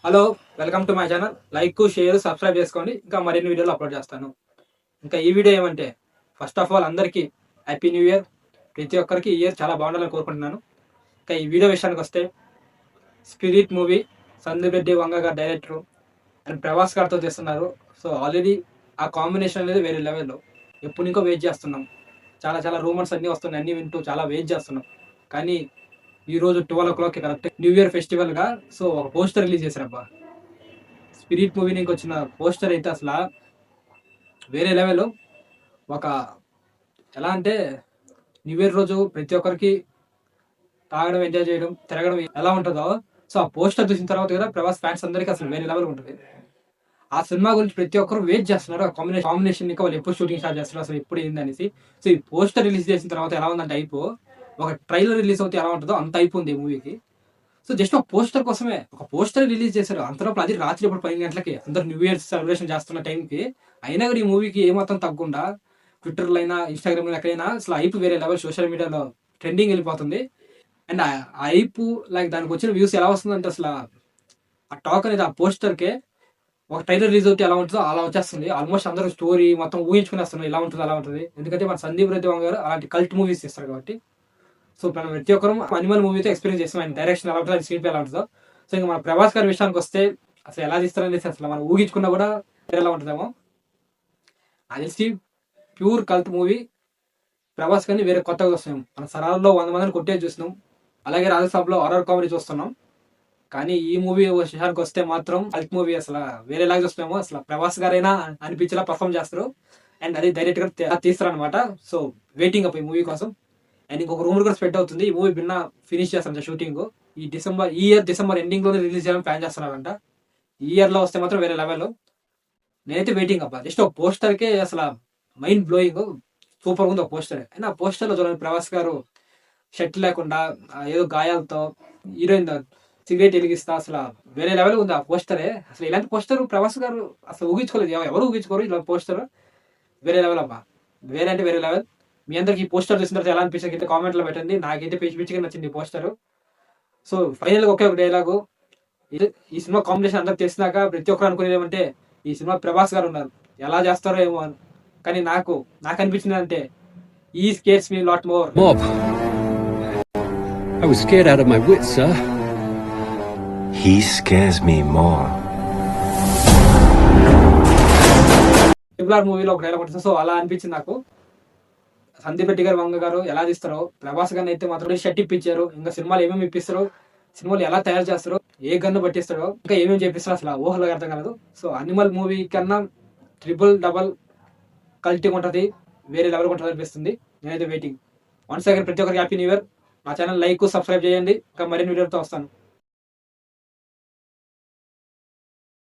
Hello, welcome to my channel. Like, share, subscribe చేసుకోండి. ఇంకా మరిన్ని వీడియోలు అప్లోడ్ చేస్తాను. ఇంకా ఈ వీడియో ఏమంటే, ఫస్ట్ ఆఫ్ ఆల్ అందరికీ హ్యాపీ న్యూ ఇయర్. ప్రతి ఒక్కరికి ఈ ఇయర్ చాలా బాగుండాలని కోరుకుంటున్నాను. ఇంకా ఈ వీడియో విషయానికి వస్తే, స్పిరిట్ మూవీ సందీప్ రెడ్డి వంగ గారు డైరెక్టర్ అండ్ ప్రభాస్ గారితో చేస్తున్నారు. సో ఆల్రెడీ ఆ కాంబినేషన్ అనేది వేరే లెవెల్లో. ఎప్పుడు ఇంకో వెయిట్ చేస్తున్నాం. చాలా చాలా రూమర్స్ అన్నీ వస్తున్నాయి, అన్నీ వింటూ చాలా వెయిట్ చేస్తున్నాం. కానీ ఈ రోజు 12 o'clock కరెక్ట్ న్యూ ఇయర్ ఫెస్టివల్గా సో ఒక పోస్టర్ రిలీజ్ చేశారబ్బా. స్పిరిట్ మూవీ నుంచి వచ్చిన పోస్టర్ అయితే అసలు వేరే లెవెల్. ఒక ఎలా అంటే న్యూ ఇయర్ రోజు ప్రతి ఒక్కరికి తాగడం, ఎంజాయ్ చేయడం, తిరగడం ఎలా ఉంటుందో, సో ఆ పోస్టర్ చూసిన తర్వాత కూడా ప్రభాస్ ఫ్యాన్స్ అందరికీ అసలు వేరే లెవెల్ ఉంటుంది. ఆ సినిమా గురించి ప్రతి ఒక్కరు వెయిట్ చేస్తున్నారు. ఆ కాంబినేషన్ ఇంకా వాళ్ళు ఎప్పుడు షూటింగ్ స్టార్ట్ చేస్తున్నారు, అసలు ఎప్పుడు ఏందనేసి. సో ఈ పోస్టర్ రిలీజ్ చేసిన తర్వాత ఎలా ఉందంటే ఒక ట్రైలర్ రిలీజ్ అవుతే ఎలా ఉంటుందో అంత ఉంది ఈ మూవీకి. సో జస్ట్ ఒక పోస్టర్ కోసమే ఒక పోస్టర్ రిలీజ్ చేశారు. అంతలోపు అది రాత్రి ఇప్పుడు 10 గంటలకి అందరు న్యూ ఇయర్ సెలబ్రేషన్ చేస్తున్న టైంకి అయినా కూడా ఈ మూవీకి ఏమాత్రం తగ్గకుండా ట్విట్టర్లో అయినా, ఇన్స్టాగ్రామ్లో ఎక్కడైనా అసలు హైప్ వేరే లెవెల్. సోషల్ మీడియాలో ట్రెండింగ్ వెళ్ళిపోతుంది. అండ్ ఆ హైప్ లైక్ దానికి వచ్చిన వ్యూస్ ఎలా వస్తుందంటే అసలు ఆ టాక్ అనేది ఆ పోస్టర్కే ఒక ట్రైలర్ రిలీజ్ అవుతే ఎలా ఉంటుందో అలా వచ్చేస్తుంది. ఆల్మోస్ట్ అందరూ స్టోరీ మొత్తం ఊహించుకునేస్తున్నారు, ఇలా ఉంటుంది అలా ఉంటుంది. ఎందుకంటే మన సందీప్ రెడ్డి వంగ గారు అలాంటి కల్ట్ మూవీస్ ఇస్తారు కాబట్టి. సో మనం ప్రతి ఒక్కరు అనిమల్ మూవీతో ఎక్స్పీరియన్స్ చేస్తాం. ఆయన డైరెక్షన్ ఎలా ఉంటుంది, స్క్రీన్ ప్లే ఎలా ఉంటుందో. సో ఇంకా మన ప్రభాస్ గారి విషయానికి వస్తే అసలు ఎలా తీస్తారనేసి అసలు మనం ఊహించుకున్నా కూడా ఎలా ఉంటుందేమో. అది తెలిసి ప్యూర్ కల్ట్ మూవీ. ప్రభాస్ కానీ వేరే కొత్తగా చూస్తున్నాం. మన సరాల్లో 100 మందిని కొట్టేది చూస్తున్నాం. అలాగే రాజసభలో హారర్ కామెడీ చూస్తున్నాం. కానీ ఈ మూవీ విషయానికి వస్తే మాత్రం కల్ట్ మూవీ. అసలు వేరేలాగా చూస్తున్నాము. అసలు ప్రభాస్ గారైనా అనిపించేలా పర్ఫామ్ చేస్తారు. అండ్ అది డైరెక్ట్ గా తీస్తారు అనమాట. సో వెయిటింగ్ అప్ ఈ మూవీ కోసం. అండ్ ఇంకొక రూమర్ కూడా స్ప్రెడ్ అవుతుంది, ఈ మూవీ భిన్న ఫినిష్ చేస్తారంట షూటింగ్. ఈ ఇయర్ డిసెంబర్ ఎండింగ్ లోనే రిలీజ్ చేయాలని ప్లాన్ చేస్తున్నారంట. ఈ ఇయర్ లో వస్తే మాత్రం వేరే లెవెల్. నేనైతే వెయిటింగ్ అబ్బా. జస్ట్ ఒక పోస్టర్ కే అసలు మైండ్ బ్లోయింగ్, సూపర్ ఉంది ఒక పోస్టర్. అయినా ఆ పోస్టర్ లో చూడండి, ప్రభాస్ గారు షర్ట్ లేకుండా ఏదో గాయాలతో హీరోయిన్ సిగరెట్ వెలిగిస్తా అసలు వేరే లెవెల్ ఉంది ఆ పోస్టరే. అసలు ఇలాంటి పోస్టర్ ప్రభాస్ గారు అసలు ఊహించుకోలేదు, ఎవరు ఊహించుకోరు ఇలా పోస్టర్. వేరే లెవెల్ అబ్బా, వేరే అంటే వేరే లెవెల్. మీ అందరికి ఈ పోస్టర్ చూసిన తర్వాత ఎలా అనిపించింది కింద కామెంట్ లో పెట్టండి. నాకైతే పిచ్చి పిచ్చిగా నచ్చింది ఈ పోస్టర్. సో ఫైనల్ గా ఒకే ఒక డైలాగు, ఈ సినిమా కాంబినేషన్ అందరికి తెలిసినాక ప్రతి ఒక్కరు అనుకునేది ఏమంటే ఈ సినిమా ప్రభాస్ గారు ఉన్నారు, ఎలా చేస్తారో ఏమో అని. కానీ నాకు అనిపించింది అంటే ఈ scares me lot more. Mob. I was scared out of my wits, sir. He scares me more. Triple మూవీలో ఒక డైలాగ్ ఉంటుంది. సో అలా అనిపించింది నాకు. సందీప్ రెడ్డి గారు వంగ గారు ఎలా తీస్తారో, ప్రభాస్ గారిని అయితే మాత్రం షర్ట్ ఇప్పించారు. ఇంకా సినిమాలు ఏమేమి ఇప్పిస్తారో, సినిమాలు ఎలా తయారు చేస్తారో, ఏ గన్ను పట్టిస్తాడో, ఇంకా ఏమేమి చేపిస్తారో అసలు ఊహలకు అర్థం కాలేదు. సో అనిమల్ మూవీ కన్నా డబల్ కల్టింగ్ ఉంటుంది, వేరే లెవెల్ ఉంటుంది అనిపిస్తుంది. నేనైతే వెయిటింగ్. వన్స్ అగైన్ ప్రతి ఒక్కరికి హ్యాపీ న్యూ ఇయర్. మా ఛానల్ లైక్, సబ్స్క్రైబ్ చేయండి. ఇంకా మరిన్ని వీడియోతో వస్తాను.